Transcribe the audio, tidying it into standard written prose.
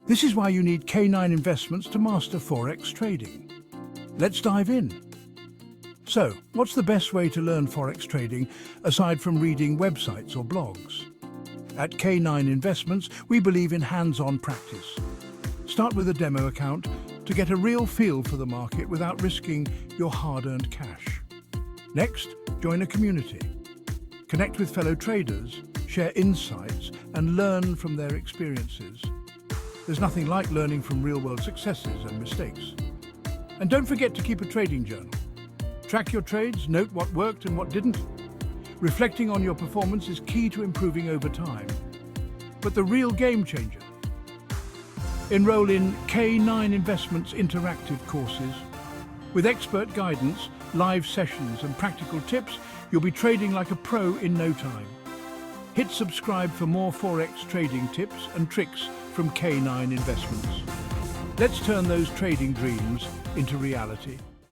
This is why you need K9 Investments to master Forex trading. Let's dive in. So, what's the best way to learn Forex trading aside from reading websites or blogs? At K9 Investments, we believe in hands-on practice. Start with a demo account to get a real feel for the market without risking your hard-earned cash. Next, join a community. Connect with fellow traders, share insights, and learn from their experiences. There's nothing like learning from real-world successes and mistakes. And don't forget to keep a trading journal. Track your trades, note what worked and what didn't. Reflecting on your performance is key to improving over time. But the real game changer? Enroll in K9 Investments interactive courses. With expert guidance, live sessions and practical tips, you'll be trading like a pro in no time. Hit subscribe for more Forex trading tips and tricks from K9 Investments. Let's turn those trading dreams into reality.